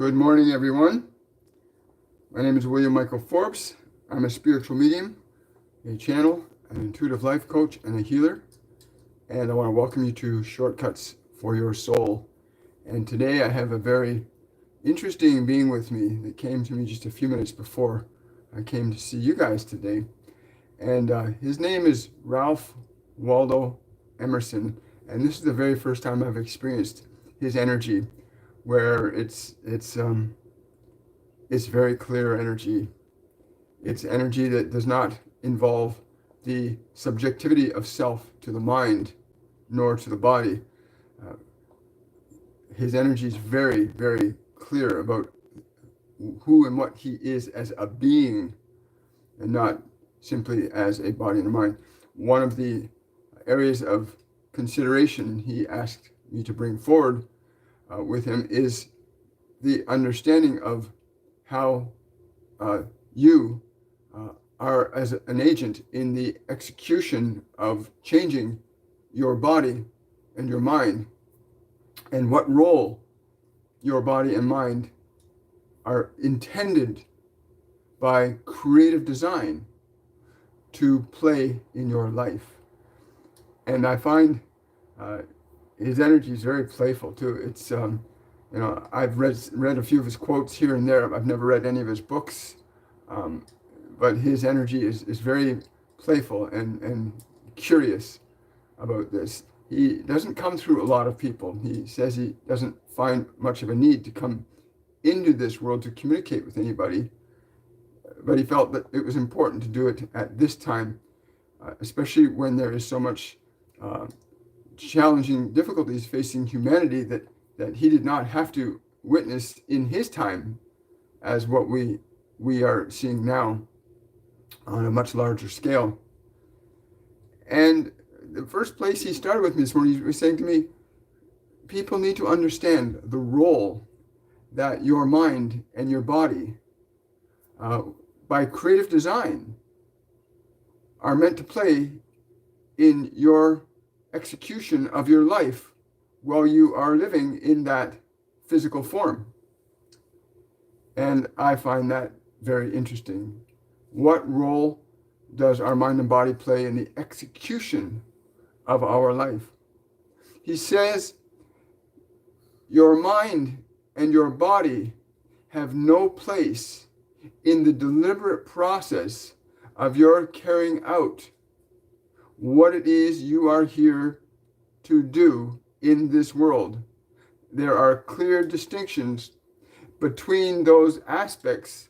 Good morning, everyone. My name is William Michael Forbes. I'm a spiritual medium, a channel, an intuitive life coach, and a healer. And I want to welcome you to Shortcuts for Your Soul. And today I have a very interesting being with me that came to me just a few minutes before I came to see you guys today. And his name is Ralph Waldo Emerson. And this is the very first time I've experienced his energy, where it's very clear energy. It's energy that does not involve the subjectivity of self to the mind nor to the body. His energy is very, very clear about who and what he is as a being, and not simply as a body and a mind. One of the areas of consideration he asked me to bring forward with him is the understanding of how you are as an agent in the execution of changing your body and your mind, and what role your body and mind are intended by creative design to play in your life. And I find his energy is very playful too. It's I've read a few of his quotes here and there. I've never read any of his books, but his energy is very playful and curious about this. He doesn't come through a lot of people. He says he doesn't find much of a need to come into this world to communicate with anybody, but he felt that it was important to do it at this time, especially when there is so much challenging difficulties facing humanity that he did not have to witness in his time as what we are seeing now on a much larger scale. And the first place he started with me this morning, he was saying to me, people need to understand the role that your mind and your body, by creative design, are meant to play in your execution of your life while you are living in that physical form. And I find that very interesting. What role does our mind and body play in the execution of our life? He says, your mind and your body have no place in the deliberate process of your carrying out what it is you are here to do in this world. There are clear distinctions between those aspects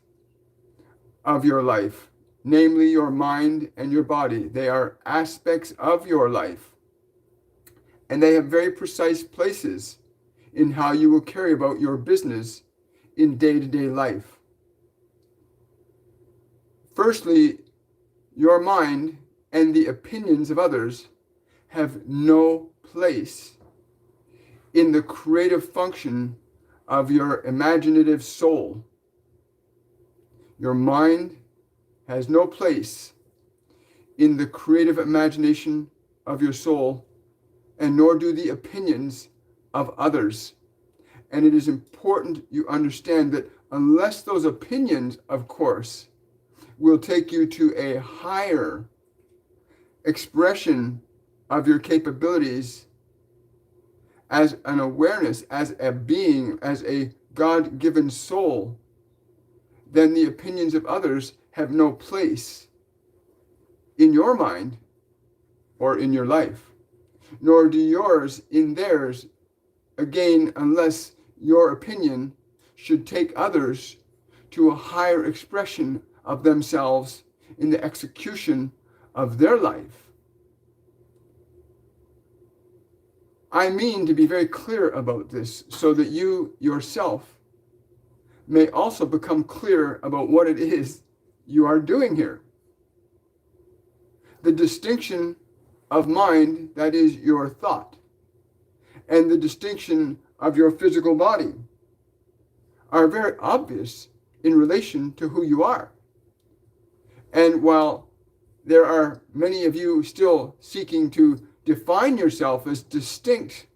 of your life, namely your mind and your body. They are aspects of your life, and they have very precise places in how you will carry about your business in day-to-day life. Firstly, your mind and the opinions of others have no place in the creative function of your imaginative soul. Your mind has no place in the creative imagination of your soul, and nor do the opinions of others. And it is important you understand that unless those opinions, of course, will take you to a higher expression of your capabilities as an awareness, as a being, as a God-given soul, then the opinions of others have no place in your mind or in your life, nor do yours in theirs, again, unless your opinion should take others to a higher expression of themselves in the execution of their life. I mean to be very clear about this so that you yourself may also become clear about what it is you are doing here. The distinction of mind, that is your thought, and the distinction of your physical body are very obvious in relation to who you are. And while there are many of you still seeking to define yourself as distinct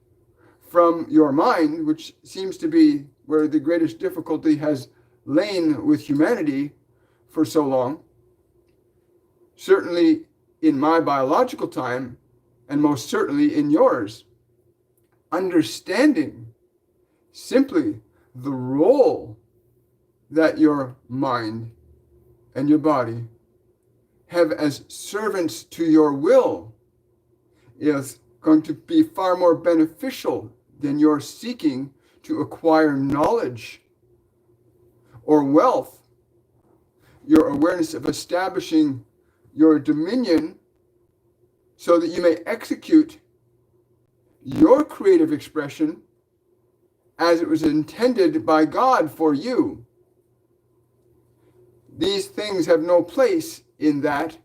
from your mind, which seems to be where the greatest difficulty has lain with humanity for so long, certainly in my biological time, and most certainly in yours, understanding simply the role that your mind and your body have as servants to your will is going to be far more beneficial than your seeking to acquire knowledge or wealth. Your awareness of establishing your dominion so that you may execute your creative expression as it was intended by God for you. These things have no place in that,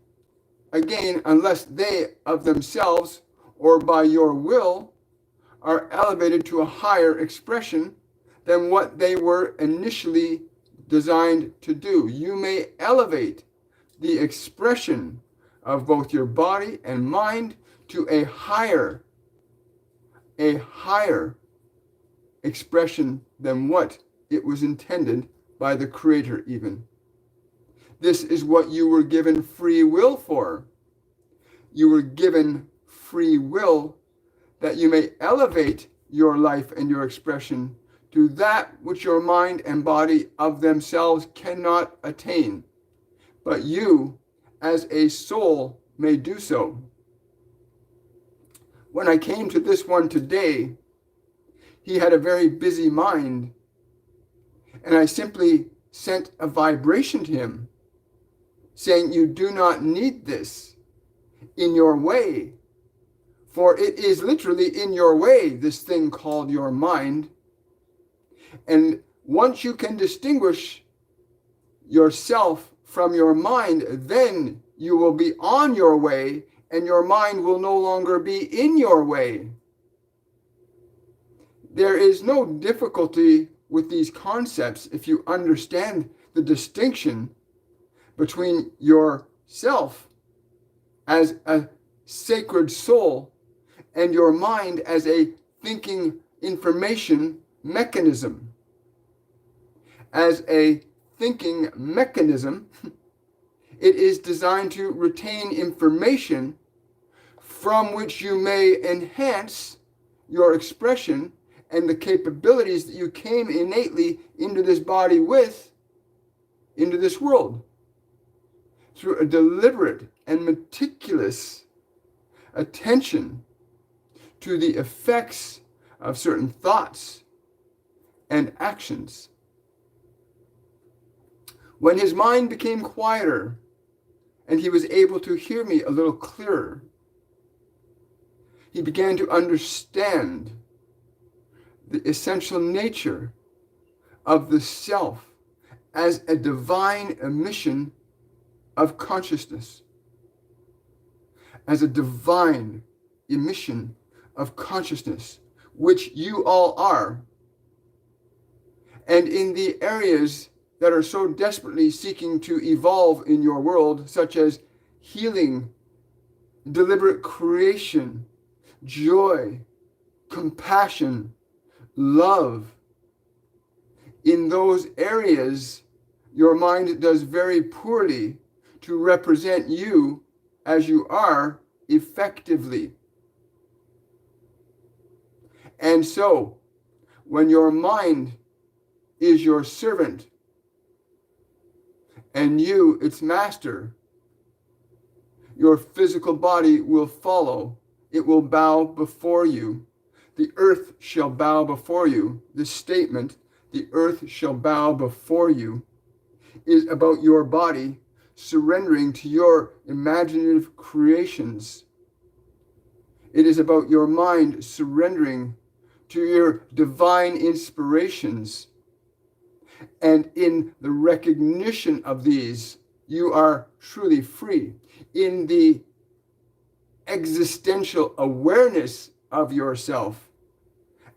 again, unless they of themselves or by your will are elevated to a higher expression than what they were initially designed to do. You may elevate the expression of both your body and mind to a higher expression than what it was intended by the Creator even. This is what you were given free will for. You were given free will that you may elevate your life and your expression to that which your mind and body of themselves cannot attain. But you, as a soul, may do so. When I came to this one today, he had a very busy mind, and I simply sent a vibration to him saying, you do not need this in your way, for it is literally in your way, this thing called your mind. And once you can distinguish yourself from your mind, then you will be on your way, and your mind will no longer be in your way. There is no difficulty with these concepts if you understand the distinction between yourself as a sacred soul and your mind as a thinking information mechanism. As a thinking mechanism, it is designed to retain information from which you may enhance your expression and the capabilities that you came innately into this body with, into this world, through a deliberate and meticulous attention to the effects of certain thoughts and actions. When his mind became quieter and he was able to hear me a little clearer, he began to understand the essential nature of the self as a divine emission of consciousness, as a divine emission of consciousness, which you all are. And in the areas that are so desperately seeking to evolve in your world, such as healing, deliberate creation, joy, compassion, love, in those areas, your mind does very poorly to represent you as you are effectively. And so, when your mind is your servant and you its master, your physical body will follow. It will bow before you. The earth shall bow before you. This statement, the earth shall bow before you, is about your body surrendering to your imaginative creations. It is about your mind surrendering to your divine inspirations. And in the recognition of these, you are truly free. In the existential awareness of yourself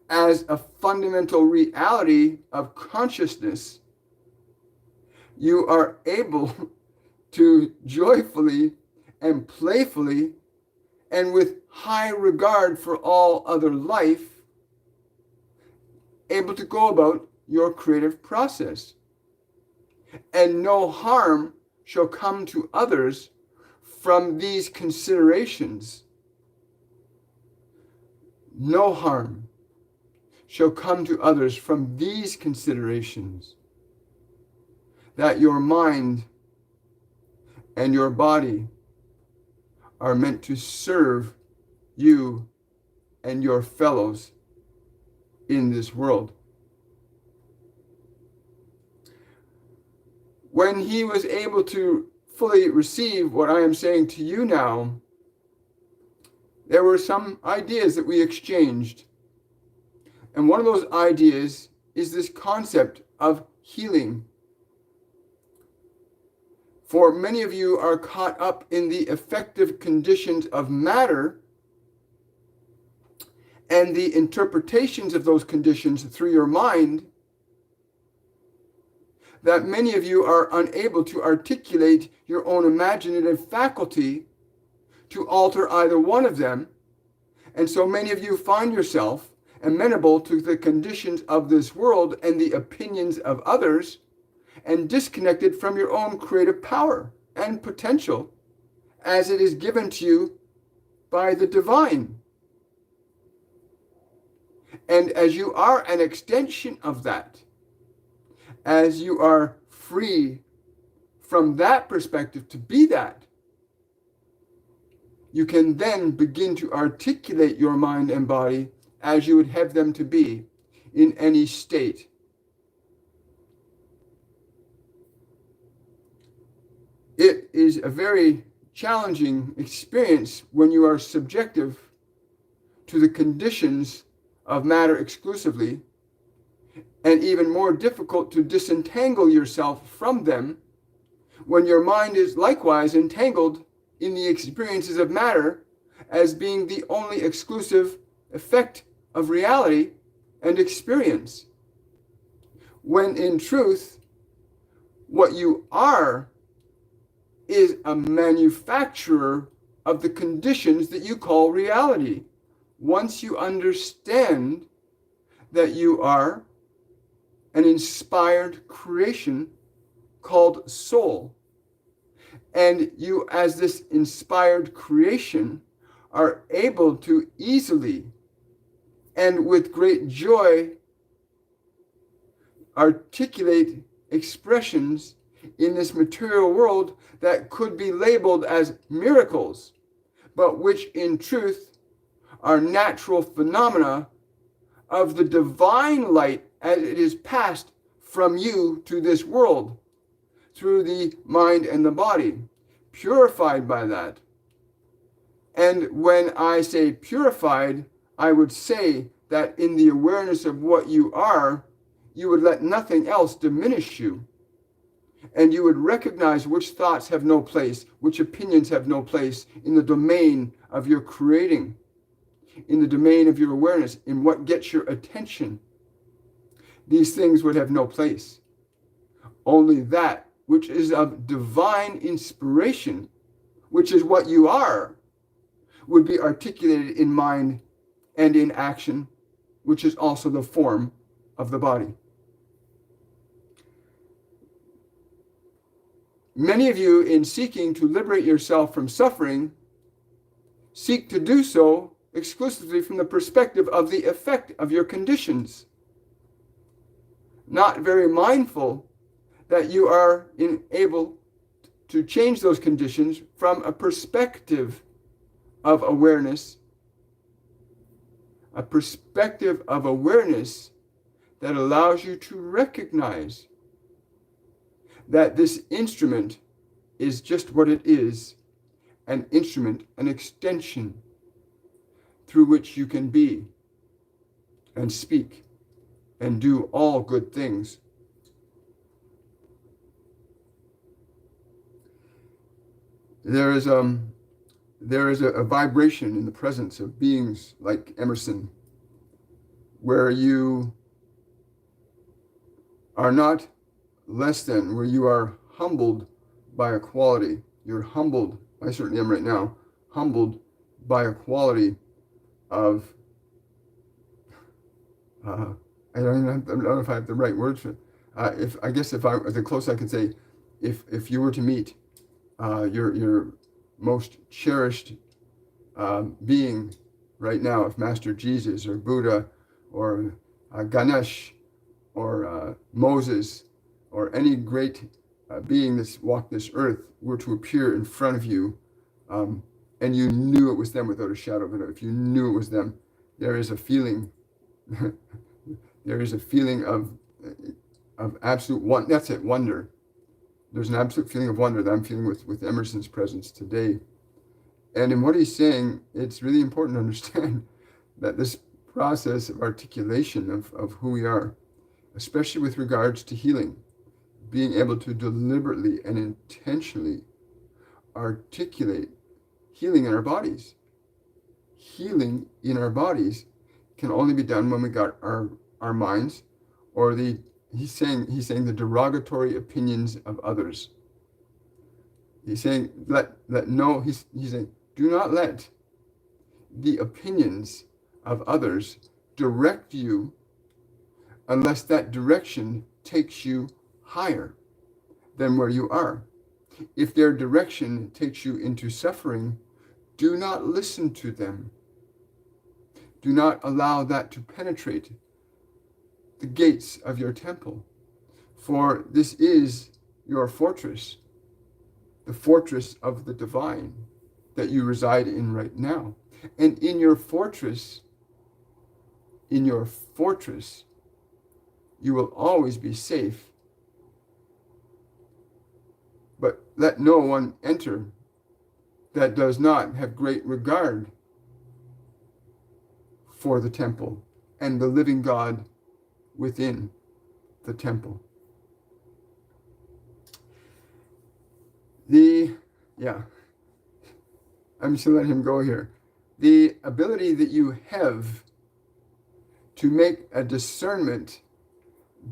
as a fundamental reality of consciousness, you are able to joyfully and playfully and with high regard for all other life, able to go about your creative process. And no harm shall come to others from these considerations. No harm shall come to others from these considerations. That your mind and your body are meant to serve you and your fellows in this world. When he was able to fully receive what I am saying to you now, there were some ideas that we exchanged. And one of those ideas is this concept of healing. For many of you are caught up in the effective conditions of matter and the interpretations of those conditions through your mind, that many of you are unable to articulate your own imaginative faculty to alter either one of them. And so many of you find yourself amenable to the conditions of this world and the opinions of others, and disconnected from your own creative power and potential as it is given to you by the divine. And as you are an extension of that, as you are free from that perspective to be that, you can then begin to articulate your mind and body as you would have them to be in any state. It is a very challenging experience when you are subjective to the conditions of matter exclusively, and even more difficult to disentangle yourself from them when your mind is likewise entangled in the experiences of matter as being the only exclusive effect of reality and experience. When in truth, what you are is a manufacturer of the conditions that you call reality. Once you understand that you are an inspired creation called soul, and you as this inspired creation are able to easily and with great joy articulate expressions in this material world that could be labeled as miracles, but which in truth are natural phenomena of the divine light as it is passed from you to this world through the mind and the body, purified by that. And when I say purified, I would say that in the awareness of what you are, you would let nothing else diminish you. And you would recognize which thoughts have no place, which opinions have no place in the domain of your creating, in the domain of your awareness, in what gets your attention. These things would have no place. Only that which is of divine inspiration, which is what you are, would be articulated in mind and in action, which is also the form of the body. Many of you, in seeking to liberate yourself from suffering, seek to do so exclusively from the perspective of the effect of your conditions, not very mindful that you are able to change those conditions from a perspective of awareness, that allows you to recognize that this instrument is just what it is, an instrument, an extension through which you can be and speak and do all good things. There is a vibration in the presence of beings like Emerson, where you are not less than, where you are humbled by a quality. You're humbled, I certainly am right now, humbled by a quality of don't know if I have the right words for it. If I guess if I the close I could say, if you were to meet your most cherished being right now, if Master Jesus or Buddha or Ganesh or Moses or any great being that's walked this earth were to appear in front of you, and you knew it was them without a shadow of a doubt, if you knew it was them, there is a feeling, there is a feeling of absolute one. That's it, wonder. There's an absolute feeling of wonder that I'm feeling with Emerson's presence today. And in what he's saying, it's really important to understand that this process of articulation of who we are, especially with regards to healing, being able to deliberately and intentionally articulate healing in our bodies. Healing in our bodies can only be done when we got our minds, or he's saying the derogatory opinions of others. He's saying he's saying, do not let the opinions of others direct you unless that direction takes you higher than where you are. If their direction takes you into suffering, do not listen to them. Do not allow that to penetrate the gates of your temple, for this is your fortress, the fortress of the divine that you reside in right now. And in your fortress, you will always be safe. But let no one enter that does not have great regard for the temple and the living God within the temple. I'm just going to let him go here. The ability that you have to make a discernment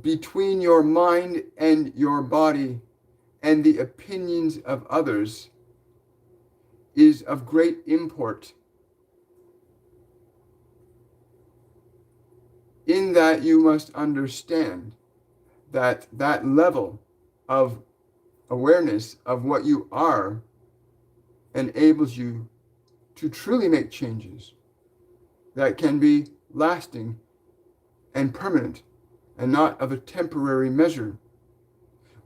between your mind and your body and the opinions of others is of great import, in that you must understand that that level of awareness of what you are enables you to truly make changes that can be lasting and permanent and not of a temporary measure,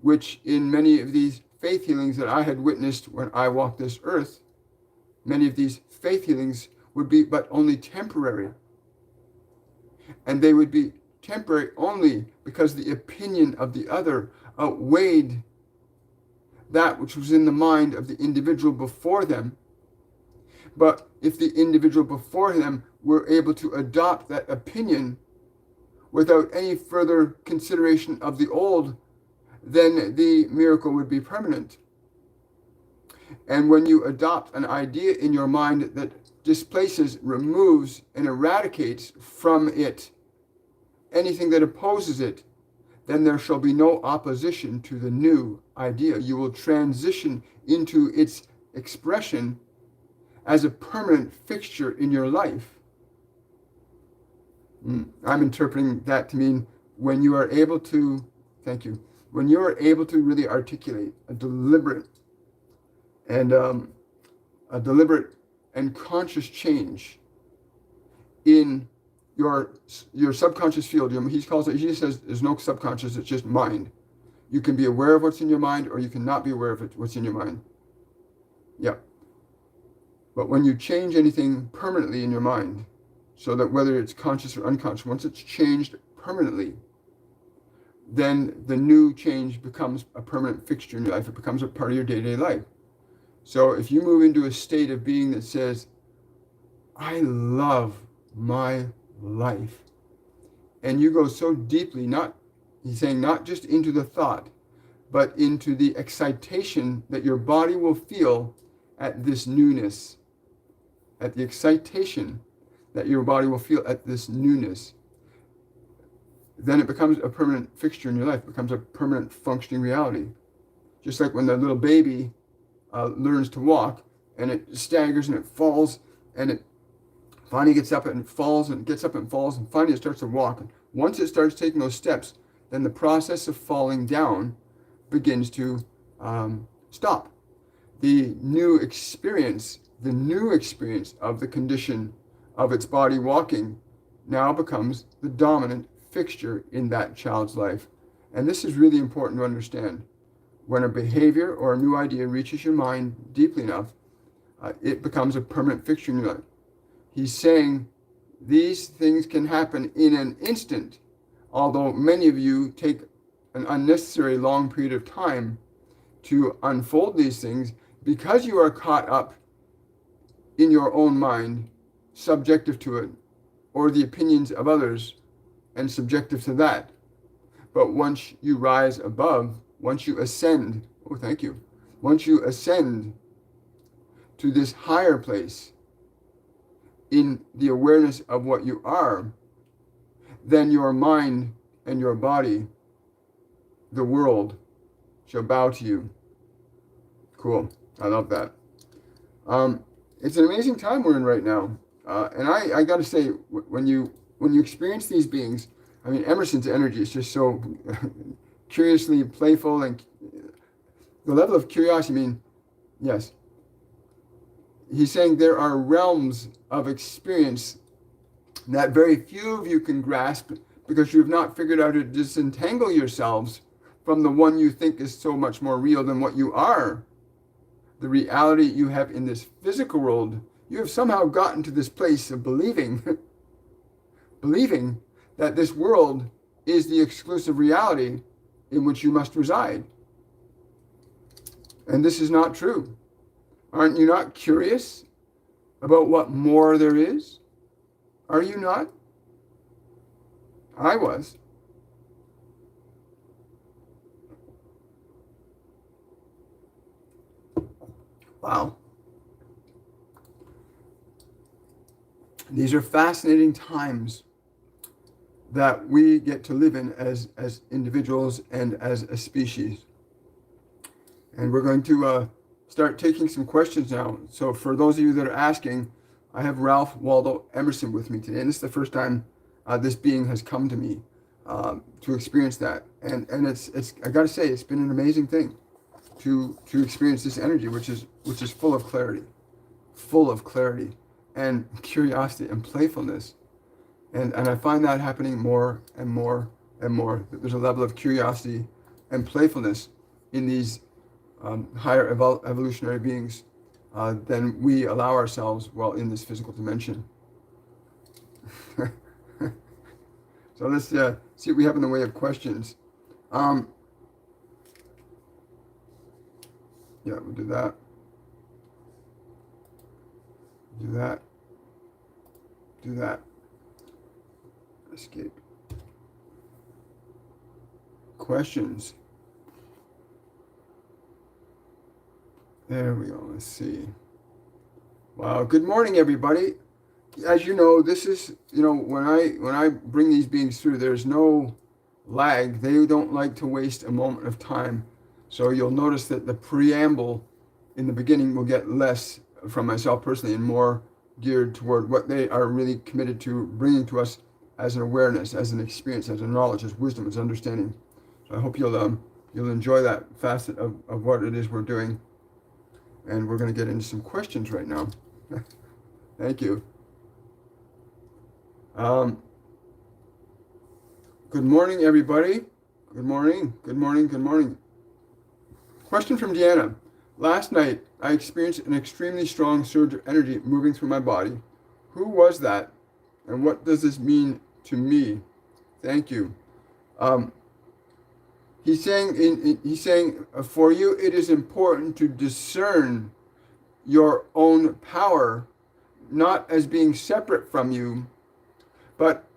which in many of these faith healings that I had witnessed when I walked this earth, many of these faith healings would be but only temporary. And they would be temporary only because the opinion of the other outweighed that which was in the mind of the individual before them. But if the individual before them were able to adopt that opinion without any further consideration of the old, then the miracle would be permanent. And when you adopt an idea in your mind that displaces, removes, and eradicates from it anything that opposes it, then there shall be no opposition to the new idea. You will transition into its expression as a permanent fixture in your life. I'm interpreting that to mean when you are able to, when you are able to really articulate a deliberate and conscious change in your subconscious field. He says there's no subconscious, it's just mind. You can be aware of what's in your mind, or you cannot be aware of what's in your mind. Yeah. But when you change anything permanently in your mind, so that whether it's conscious or unconscious, once it's changed permanently, then the new change becomes a permanent fixture in your life. It becomes a part of your day-to-day life. So if you move into a state of being that says, I love my life, and you go so deeply, he's saying not just into the thought, but into the excitation that your body will feel at this newness, at the excitation that your body will feel at this newness, then it becomes a permanent fixture in your life, becomes a permanent functioning reality. Just like when the little baby learns to walk, and it staggers and it falls, and it finally gets up and falls and gets up and falls, and finally it starts to walk. And Once it starts taking those steps, then the process of falling down begins to stop. The new experience of the condition of its body walking now becomes the dominant fixture in that child's life. And this is really important to understand. When a behavior or a new idea reaches your mind deeply enough, it becomes a permanent fixture in your life. He's saying these things can happen in an instant, although many of you take an unnecessary long period of time to unfold these things because you are caught up in your own mind, subjective to it, or the opinions of others, and subjective to that. But once you rise above, once you ascend, once you ascend to this higher place in the awareness of what you are, then your mind and your body, the world, shall bow to you. Cool. I love that. It's an amazing time we're in right now. And I got to say, when you experience these beings, I mean, Emerson's energy is just so curiously playful, and the level of curiosity, I mean, yes. He's saying there are realms of experience that very few of you can grasp because you have not figured out how to disentangle yourselves from the one you think is so much more real than what you are. The reality you have in this physical world, you have somehow gotten to this place of believing that this world is the exclusive reality in which you must reside. And this is not true. Aren't you not curious about what more there is? Are you not? I was. Wow. These are fascinating times that we get to live in as individuals and as a species. And we're going to start taking some questions now. So for those of you that are asking, I have Ralph Waldo Emerson with me today. And this is the first time this being has come to me to experience that. And it's I got to say, it's been an amazing thing to experience this energy, which is full of clarity and curiosity and playfulness. And I find that happening more and more and more. There's a level of curiosity and playfulness in these higher evolutionary beings than we allow ourselves while in this physical dimension. So let's see what we have in the way of questions. Yeah, we'll do that. Do that. Do that. Escape. Questions. There we go. Let's see. Wow. Good morning, everybody. As you know, this is, when I bring these beings through, there's no lag. They don't like to waste a moment of time. So you'll notice that the preamble in the beginning will get less from myself personally and more geared toward what they are really committed to bringing to us as an awareness, as an experience, as a knowledge, as wisdom, as understanding. So I hope you'll enjoy that facet of what it is we're doing. And we're going to get into some questions right now. Thank you. Good morning, everybody. Good morning. Good morning. Good morning. Question from Deanna. Last night, I experienced an extremely strong surge of energy moving through my body. Who was that? And what does this mean to me? Thank you. He's saying, for you, it is important to discern your own power, not as being separate from you, but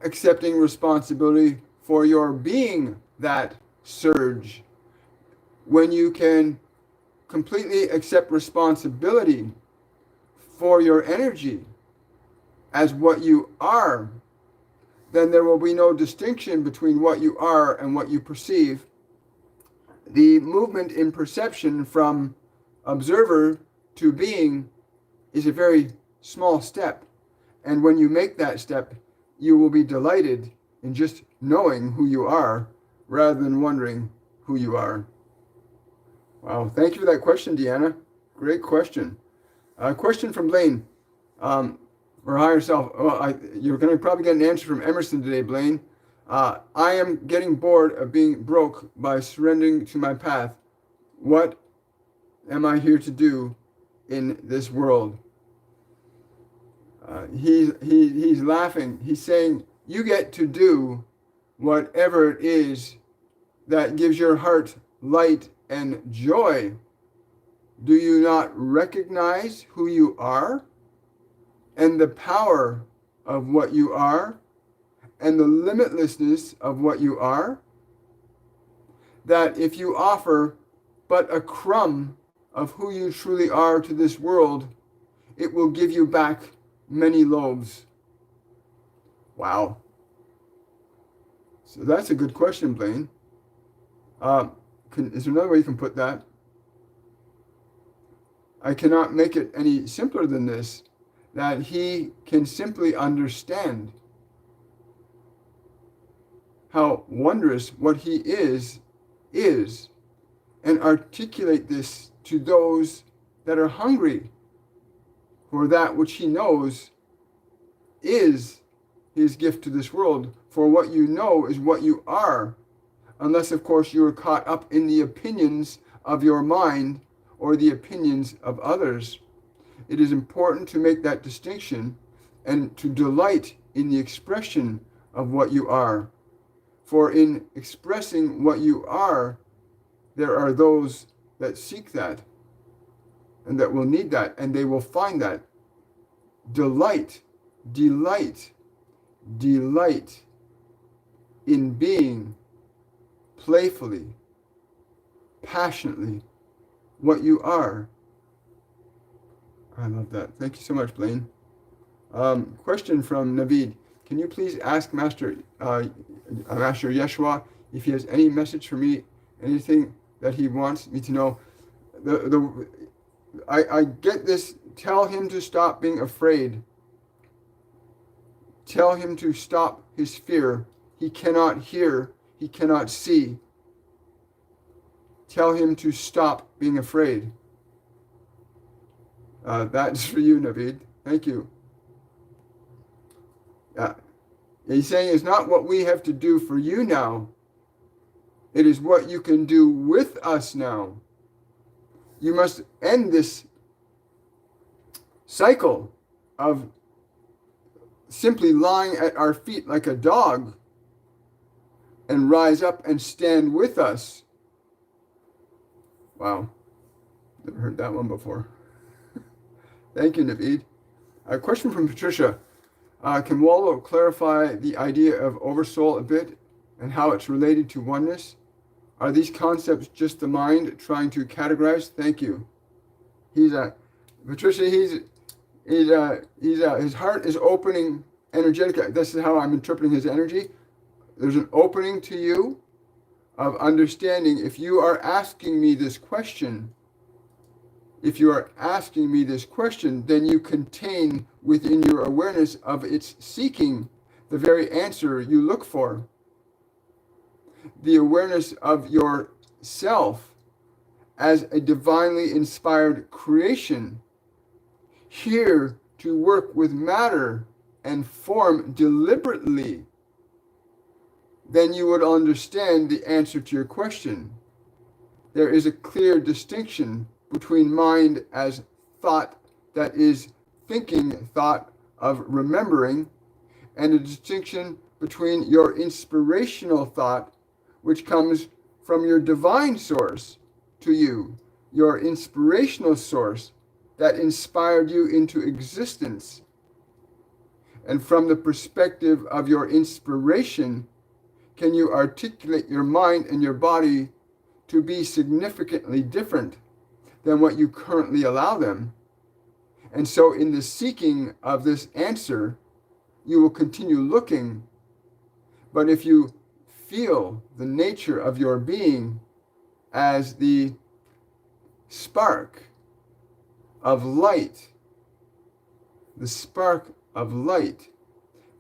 accepting responsibility for your being that surge. When you can completely accept responsibility for your energy as what you are, then there will be no distinction between what you are and what you perceive. The movement in perception from observer to being is a very small step. And when you make that step, you will be delighted in just knowing who you are rather than wondering who you are. Wow, thank you for that question, Deanna. Great question. Question from Blaine. Or higher self. Well, you're going to probably get an answer from Emerson today, Blaine. I am getting bored of being broke by surrendering to my path. What am I here to do in this world? He's laughing. He's saying, you get to do whatever it is that gives your heart light and joy. Do you not recognize who you are and the power of what you are and the limitlessness of what you are? That if you offer but a crumb of who you truly are to this world, it will give you back many loaves. Wow. So that's a good question, Blaine. Is there another way you can put that? I cannot make it any simpler than this, that he can simply understand how wondrous what he is, and articulate this to those that are hungry for that which he knows is his gift to this world. For what you know is what you are, unless, of course, you are caught up in the opinions of your mind or the opinions of others. It is important to make that distinction and to delight in the expression of what you are. For in expressing what you are, there are those that seek that and that will need that, and they will find that. Delight, delight, delight in being playfully, passionately what you are. I love that. Thank you so much, Blaine. Question from Naveed. Can you please ask Master Yeshua if he has any message for me, anything that he wants me to know? I get this. Tell him to stop being afraid. Tell him to stop his fear. He cannot hear. He cannot see. Tell him to stop being afraid. That's for you, Naveed. Thank you. He's saying it's not what we have to do for you now. It is what you can do with us now. You must end this cycle of simply lying at our feet like a dog and rise up and stand with us. Wow. Never heard that one before. Thank you, Naveed. A question from Patricia. Can Waldo clarify the idea of oversoul a bit and how it's related to oneness? Are these concepts just the mind trying to categorize? Thank you. Patricia, his heart is opening energetically. This is how I'm interpreting his energy. There's an opening to you of understanding. If you are asking me this question, then you contain within your awareness of its seeking the very answer you look for. The awareness of yourself as a divinely inspired creation, here to work with matter and form deliberately, then you would understand the answer to your question. There is a clear distinction between mind as thought that is thinking thought of remembering, and a distinction between your inspirational thought, which comes from your divine source to you, your inspirational source that inspired you into existence. And from the perspective of your inspiration, can you articulate your mind and your body to be significantly different than what you currently allow them? And so in the seeking of this answer, you will continue looking. But if you feel the nature of your being as the spark of light,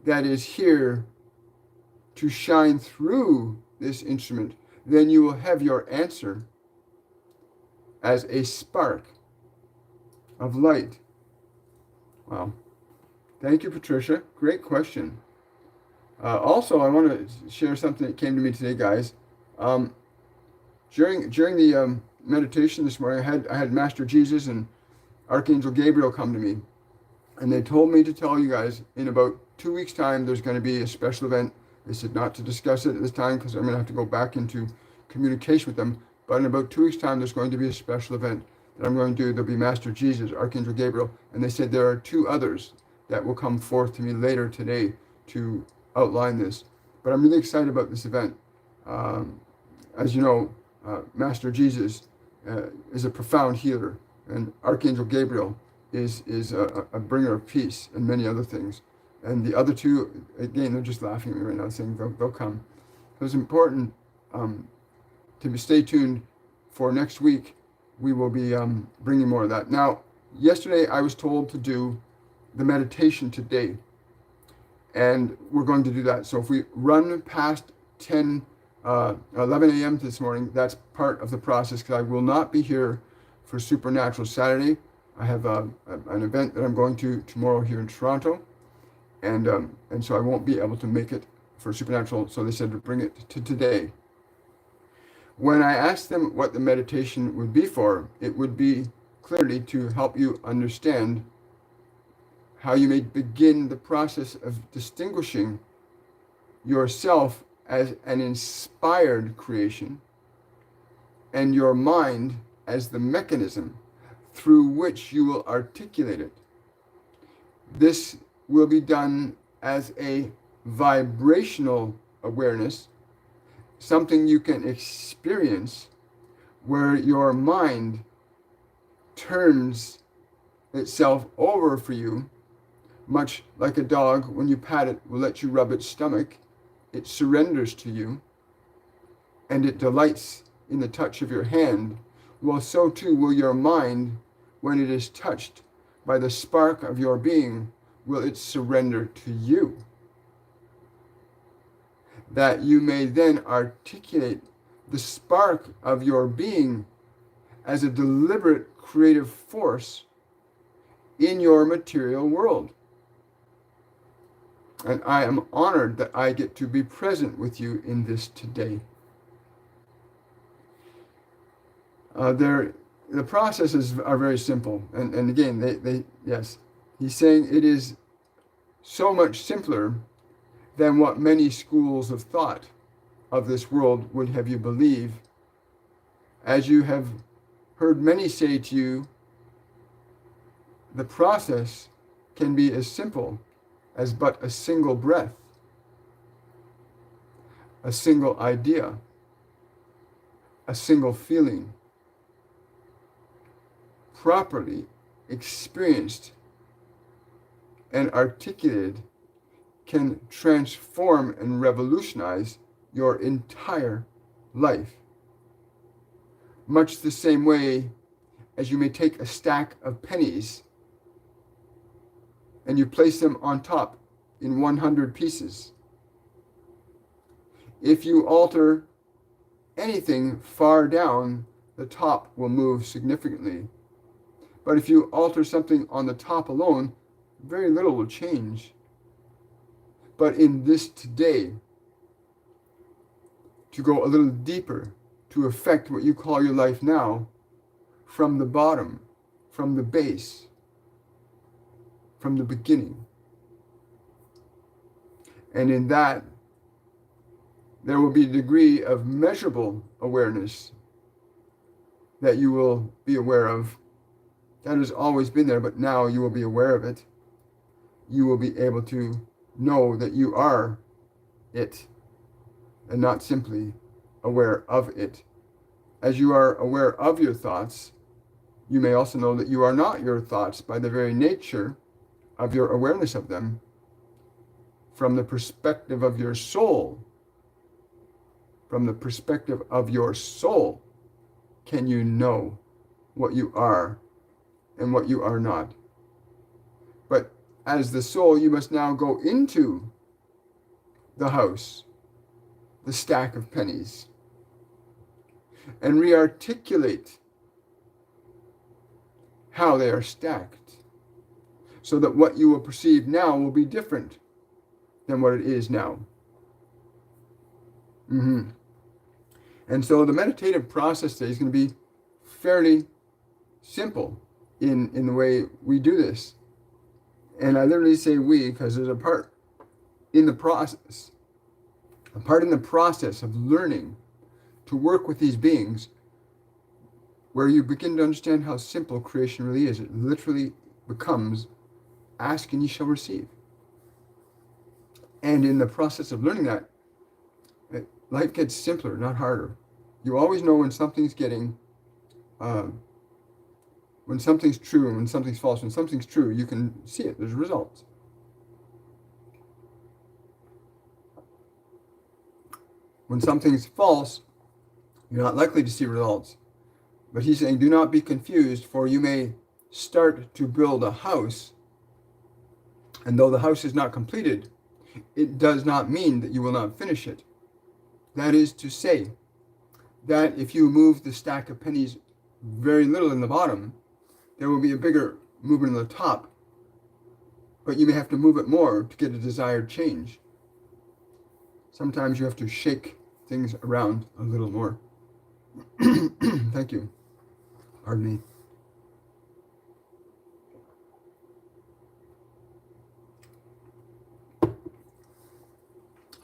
that is here to shine through this instrument, then you will have your answer as a spark of light. Wow. Thank you, Patricia. Great question. Also, I want to share something that came to me today, guys. During the meditation this morning, I had Master Jesus and Archangel Gabriel come to me, and they told me to tell you guys in about 2 weeks' time there's going to be a special event. They said not to discuss it at this time because I'm going to have to go back into communication with them. But in about 2 weeks' time, there's going to be a special event that I'm going to do. There'll be Master Jesus, Archangel Gabriel, and they said there are 2 others that will come forth to me later today to outline this. But I'm really excited about this event. As you know, Master Jesus is a profound healer, and Archangel Gabriel is a bringer of peace and many other things. And the other 2, again, they're just laughing at me right now, saying they'll come. So it's important to stay tuned for next week. We will be bringing more of that. Now, yesterday I was told to do the meditation today, and we're going to do that. So if we run past 11 a.m. this morning, that's part of the process, because I will not be here for Supernatural Saturday. I have an event that I'm going to tomorrow here in Toronto, and so I won't be able to make it for Supernatural. So they said to bring it to today. When I asked them what the meditation would be for, it would be clearly to help you understand how you may begin the process of distinguishing yourself as an inspired creation and your mind as the mechanism through which you will articulate it. This will be done as a vibrational awareness, something you can experience where your mind turns itself over for you, much like a dog, when you pat it, will let you rub its stomach. It surrenders to you, and it delights in the touch of your hand. Well, so too will your mind, when it is touched by the spark of your being, will it surrender to you, that you may then articulate the spark of your being as a deliberate creative force in your material world. And I am honored that I get to be present with you in this today. The processes are very simple. And again, yes, he's saying it is so much simpler than what many schools of thought of this world would have you believe. As you have heard many say to you, the process can be as simple as but a single breath, a single idea, a single feeling, properly experienced and articulated, can transform and revolutionize your entire life. Much the same way as you may take a stack of pennies and you place them on top in 100 pieces. If you alter anything far down, the top will move significantly. But if you alter something on the top alone, very little will change. But in this today, to go a little deeper, to affect what you call your life now, from the bottom, from the base, from the beginning. And in that, there will be a degree of measurable awareness that you will be aware of. That has always been there, but now you will be aware of it. You will be able to know that you are it, and not simply aware of it. As you are aware of your thoughts, you may also know that you are not your thoughts by the very nature of your awareness of them. From the perspective of your soul, from the perspective of your soul, can you know what you are and what you are not. But as the soul, you must now go into the house the stack of pennies and re-articulate how they are stacked, so that what you will perceive now will be different than what it is now. And so the meditative process today is going to be fairly simple in the way we do this. And I literally say we because there's a part in the process, of learning to work with these beings where you begin to understand how simple creation really is. It literally becomes ask and you shall receive. And in the process of learning that, life gets simpler, not harder. You always know when something's getting, when something's true and when something's false. When something's true, you can see it. There's results. When something's false, you're not likely to see results. But he's saying, do not be confused, for you may start to build a house, and though the house is not completed, it does not mean that you will not finish it. That is to say, that if you move the stack of pennies very little in the bottom, there will be a bigger movement in the top, but you may have to move it more to get a desired change. Sometimes you have to shake things around a little more. Thank you. Pardon me.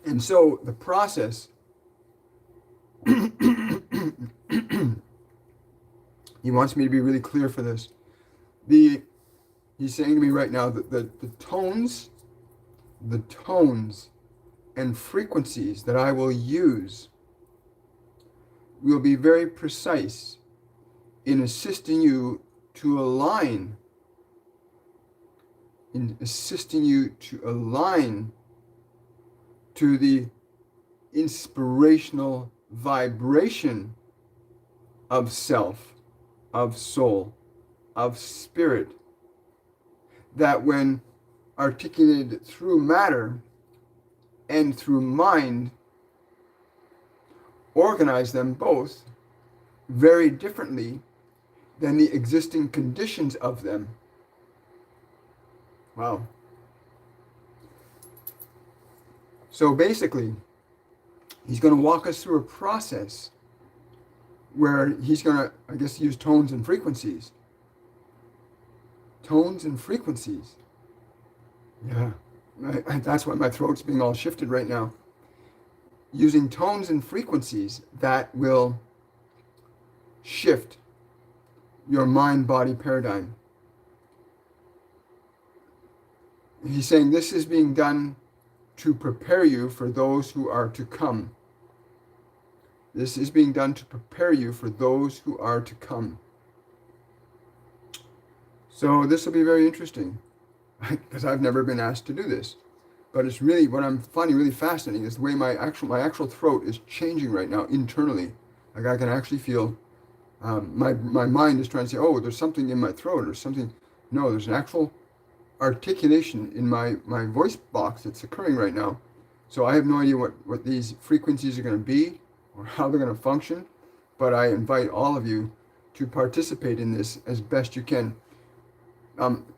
And so the process, he wants me to be really clear for this. He's saying to me right now that the tones and frequencies that I will use will be very precise in assisting you to align, to the inspirational vibration of self, of soul, of spirit, that when articulated through matter and through mind, organize them both very differently than the existing conditions of them. Wow. So basically, he's going to walk us through a process where he's going to, I guess, use tones and frequencies. Tones and frequencies. Yeah, that's why my throat's being all shifted right now. Using tones and frequencies that will shift your mind-body paradigm. He's saying this is being done to prepare you for those who are to come. This is being done to prepare you for those who are to come. So this will be very interesting, because I've never been asked to do this. But it's really, what I'm finding really fascinating is the way my actual throat is changing right now internally. Like I can actually feel, my mind is trying to say, oh, there's something in my throat or something. No, there's an actual articulation in my voice box that's occurring right now. So I have no idea what these frequencies are going to be or how they're going to function, but I invite all of you to participate in this as best you can.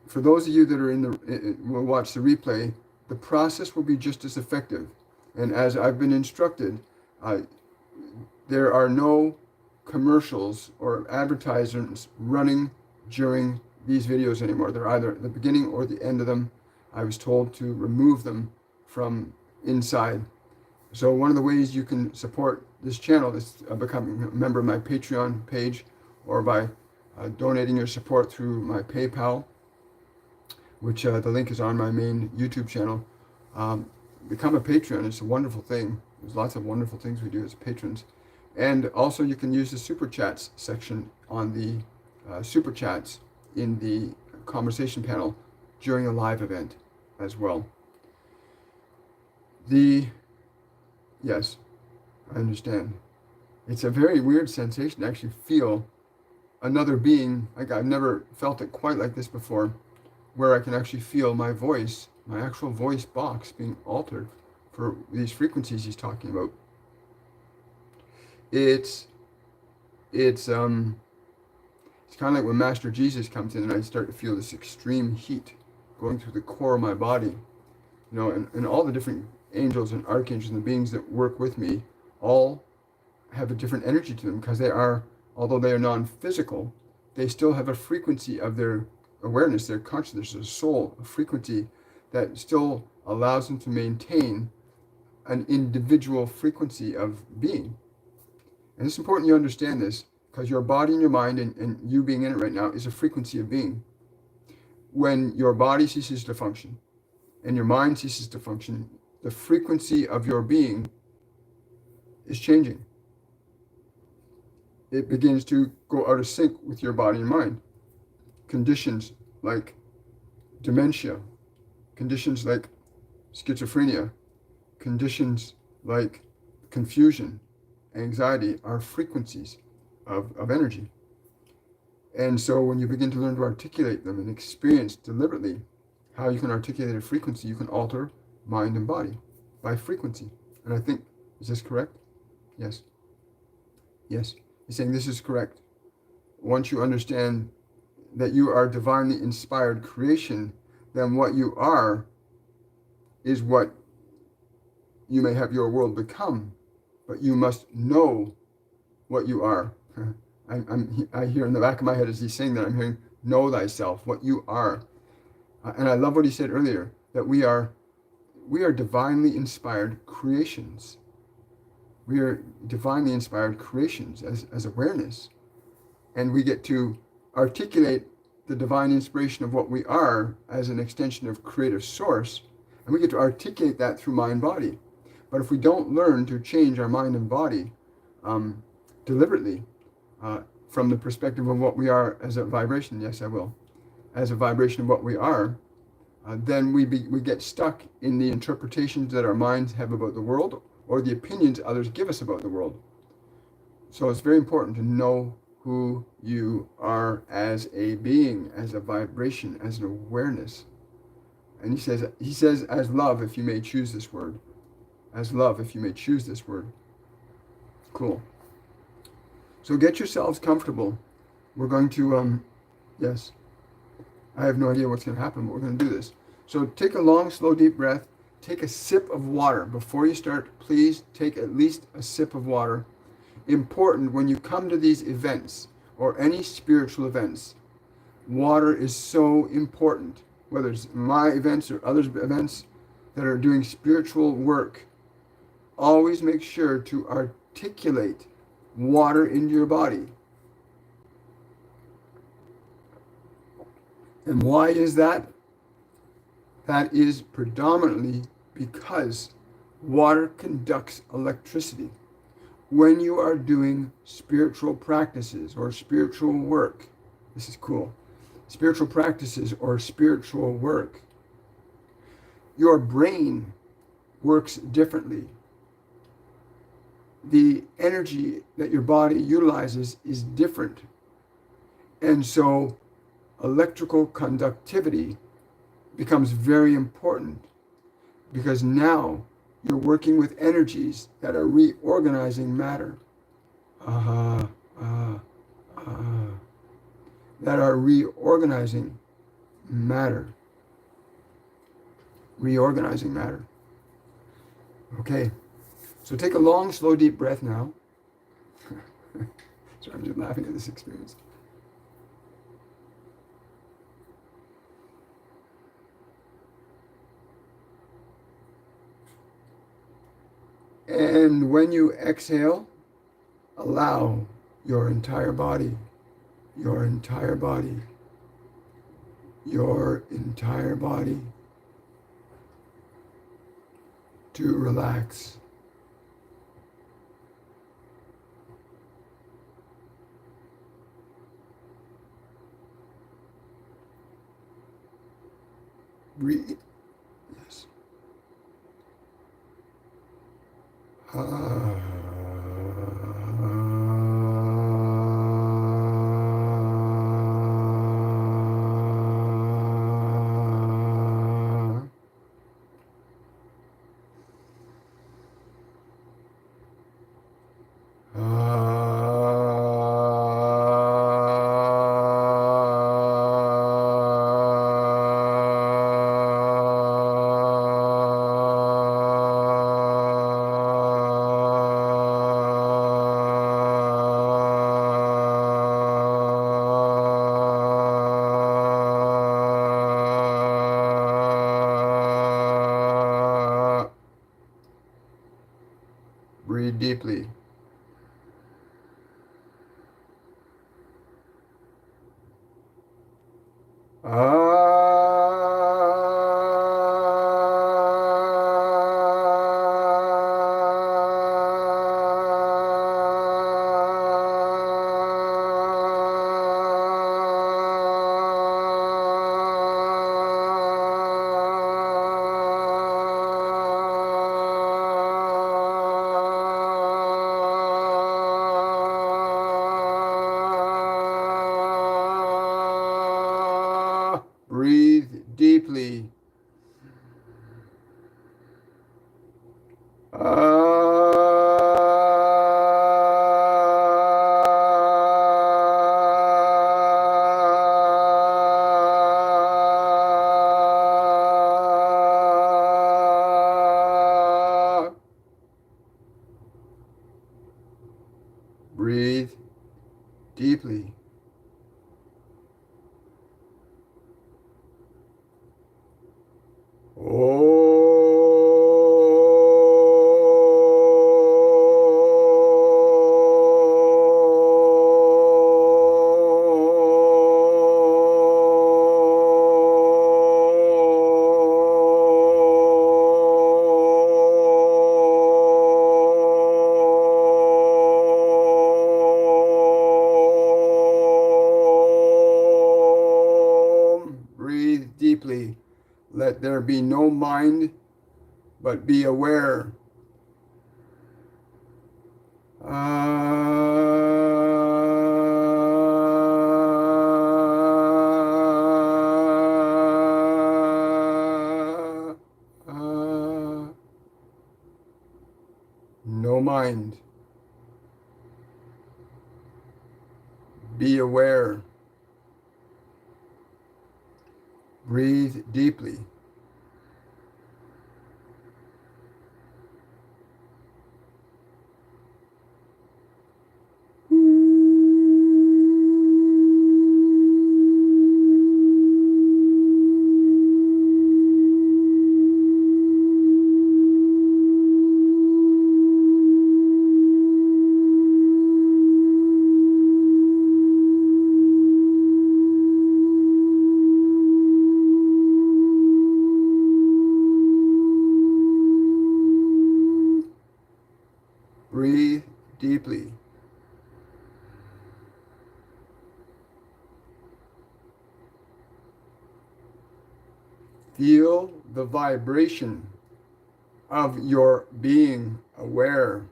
For those of you that are will watch the replay, the process will be just as effective. And as I've been instructed, there are no commercials or advertisements running during these videos anymore. They're either at the beginning or the end of them. I was told to remove them from inside. So one of the ways you can support this channel is becoming a member of my Patreon page, or by donating your support through my PayPal, which the link is on my main YouTube channel. Become a patron. It's a wonderful thing. There's lots of wonderful things we do as patrons. And also you can use the Super Chats section on the Super Chats in the conversation panel during a live event as well. Yes, I understand. It's a very weird sensation to actually feel another being. Like I've never felt it quite like this before, where I can actually feel my voice, my actual voice box being altered for these frequencies he's talking about. it's it's it's kind of like when Master Jesus comes in and I start to feel this extreme heat going through the core of my body, and all the different angels and archangels and the beings that work with me all have a different energy to them, because although they are non-physical, they still have a frequency of their awareness, their consciousness, their soul, a frequency that still allows them to maintain an individual frequency of being. And it's important you understand this, because your body and your mind and you being in it right now is a frequency of being. When your body ceases to function and your mind ceases to function, the frequency of your being is changing. It begins to go out of sync with your body and mind. Conditions like dementia, conditions like schizophrenia, conditions like confusion, anxiety are frequencies of energy. And so when you begin to learn to articulate them and experience deliberately how you can articulate a frequency, you can alter mind and body by frequency. And I think, is this correct? Yes. Yes. He's saying this is correct. Once you understand that you are divinely inspired creation, then what you are is what you may have your world become, but you must know what you are. I hear in the back of my head as he's saying that, I'm hearing, know thyself, what you are. And I love what he said earlier, that we are divinely inspired creations. We are divinely inspired creations as awareness. And we get to articulate the divine inspiration of what we are as an extension of creative source. And we get to articulate that through mind-body. But if we don't learn to change our mind and body deliberately from the perspective of what we are as a vibration, yes, I will, as a vibration of what we are, then we get stuck in the interpretations that our minds have about the world, or the opinions others give us about the world. So it's very important to know who you are as a being, as a vibration, as an awareness. And he says, as love, if you may choose this word. As love, if you may choose this word. Cool. So get yourselves comfortable. We're going to, yes, I have no idea what's going to happen, but we're going to do this. So take a long, slow, deep breath. Take a sip of water. Before you start, please take at least a sip of water. Important, when you come to these events or any spiritual events, water is so important. Whether it's my events or others' events that are doing spiritual work, always make sure to articulate water into your body. And why is that? That is predominantly because water conducts electricity. When you are doing spiritual practices or spiritual work, this is cool, spiritual practices or spiritual work, your brain works differently. The energy that your body utilizes is different. And so electrical conductivity becomes very important, because now you're working with energies that are reorganizing matter. That are reorganizing matter. Reorganizing matter. Okay. So take a long, slow, deep breath now. Sorry, I'm just laughing at this experience. And when you exhale, allow your entire body, your entire body, your entire body to relax. Breathe. Yes. deeply. Breathe deeply. Breathe deeply. Breathe deeply. Let there be no mind, but be aware. No mind. Be aware. Breathe deeply. Breathe deeply. Feel the vibration of your being aware.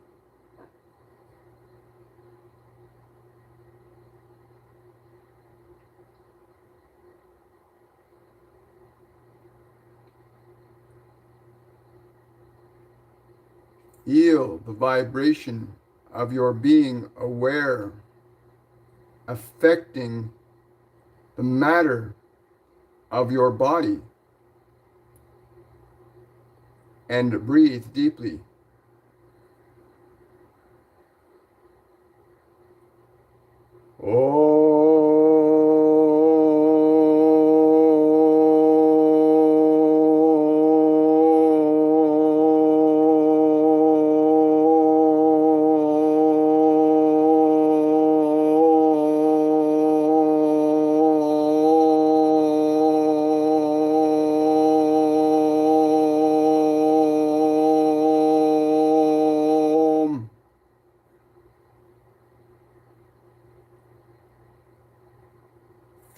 Feel the vibration of your being aware affecting the matter of your body. And breathe deeply.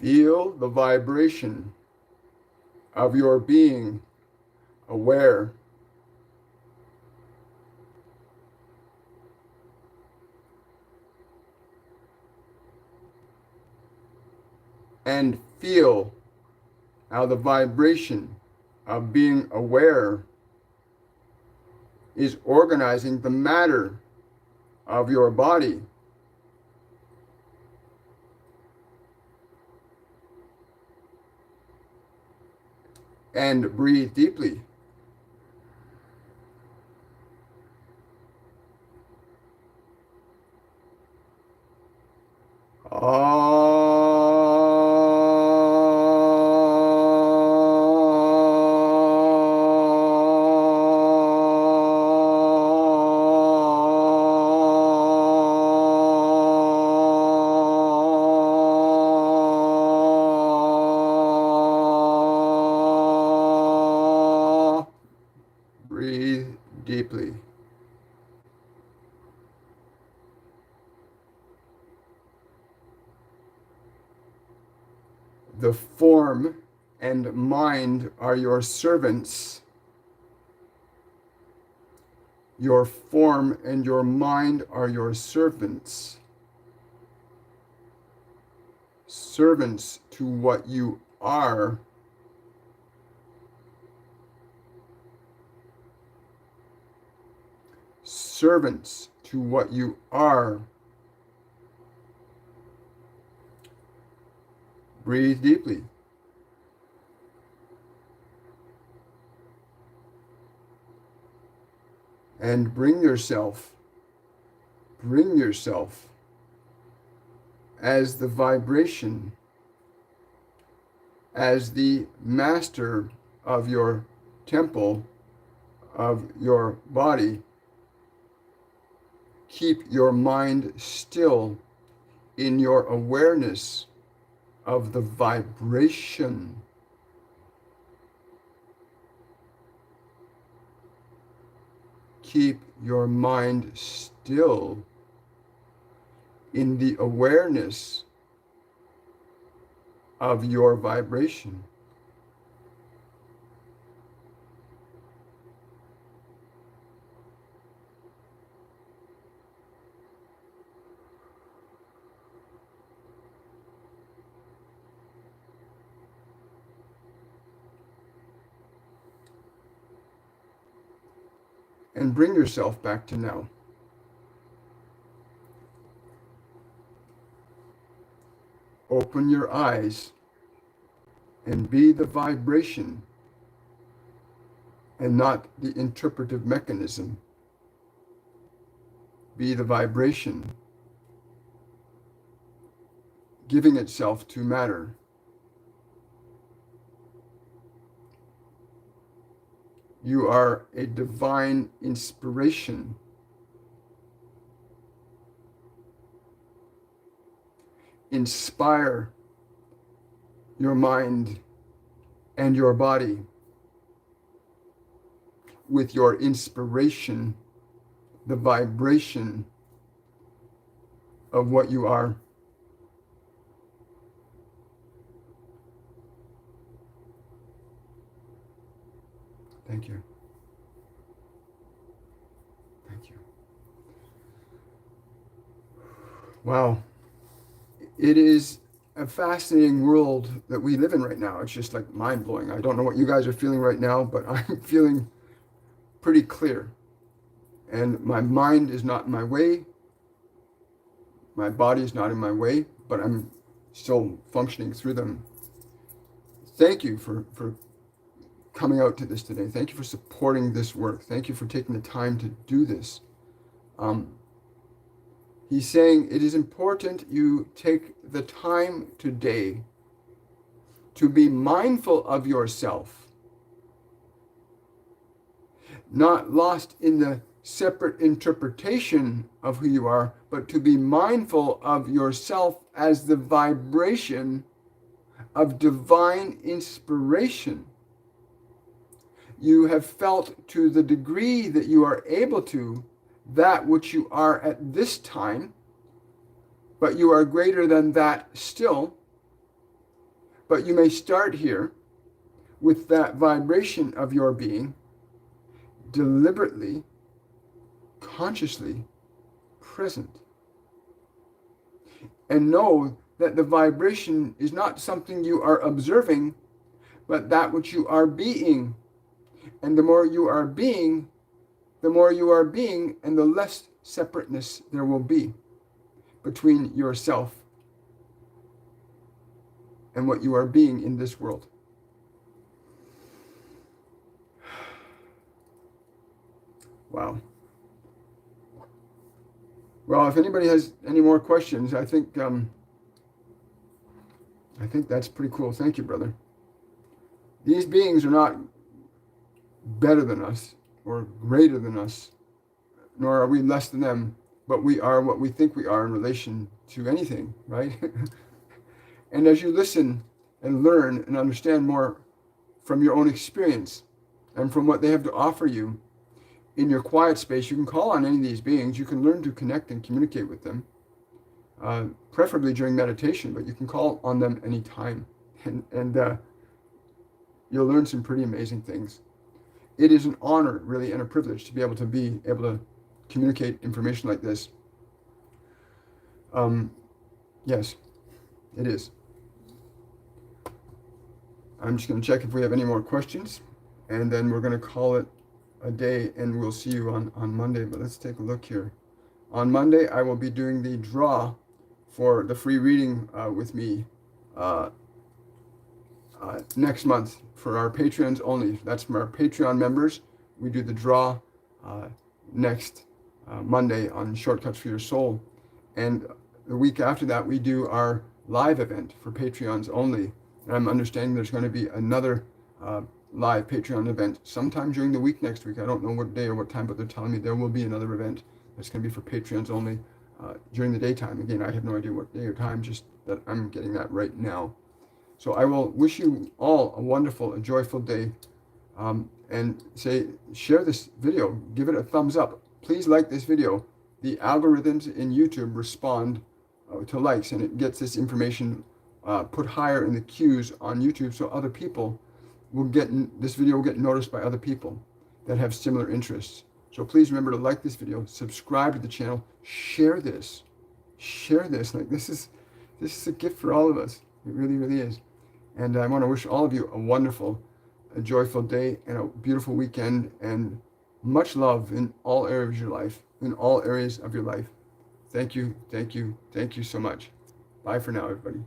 Feel the vibration of your being aware. And feel how the vibration of being aware is organizing the matter of your body. And breathe deeply. deeply. The form and mind are your servants. Your form and your mind are your servants. Servants to what you are. Servants to what you are. Breathe deeply. And bring yourself as the vibration, as the master of your temple, of your body. Keep your mind still in your awareness of the vibration. Keep your mind still in the awareness of your vibration. And bring yourself back to now. Open your eyes and be the vibration and not the interpretive mechanism. Be the vibration, giving itself to matter. You are a divine inspiration. Inspire your mind and your body with your inspiration, the vibration of what you are. Thank you. Thank you. Wow. It is a fascinating world that we live in right now. It's just like mind-blowing. I don't know what you guys are feeling right now, but I'm feeling pretty clear. And my mind is not in my way. My body is not in my way, but I'm still functioning through them. Thank you for coming out to this today. Thank you for supporting this work. Thank you for taking the time to do this. He's saying it is important you take the time today to be mindful of yourself, not lost in the separate interpretation of who you are, but to be mindful of yourself as the vibration of divine inspiration. You have felt to the degree that you are able to that which you are at this time, but you are greater than that still. But you may start here with that vibration of your being, deliberately, consciously present. And know that the vibration is not something you are observing, but that which you are being. And the more you are being, and the less separateness there will be between yourself and what you are being in this world. Wow. Well, if anybody has any more questions, I think that's pretty cool. Thank you, brother. These beings are not better than us or greater than us, nor are we less than them, but we are what we think we are in relation to anything, right? And as you listen and learn and understand more from your own experience and from what they have to offer you, in your quiet space, you can call on any of these beings. You can learn to connect and communicate with them, preferably during meditation, but you can call on them anytime. And you'll learn some pretty amazing things. It is an honor, really, and a privilege to be able to communicate information like this. Yes, it is. I'm just going to check if we have any more questions, and then we're going to call it a day, and we'll see you on Monday. But let's take a look here. On Monday, I will be doing the draw for the free reading with me next month for our Patreons only. That's from our Patreon members. We do the draw next Monday on Shortcuts for Your Soul. And the week after that, we do our live event for Patreons only. And I'm understanding there's going to be another live Patreon event sometime during the week next week. I don't know what day or what time, but they're telling me there will be another event that's going to be for Patreons only during the daytime. Again, I have no idea what day or time, just that I'm getting that right now. So I will wish you all a wonderful, a joyful day, and share this video, give it a thumbs up. Please like this video. The algorithms in YouTube respond to likes, and it gets this information put higher in the queues on YouTube, so other people will this video will get noticed by other people that have similar interests. So please remember to like this video, subscribe to the channel, share this. Like this is a gift for all of us. It really, really is. And I want to wish all of you a wonderful, a joyful day and a beautiful weekend, and much love in all areas of your life, in all areas of your life. Thank you, thank you, thank you so much. Bye for now, everybody.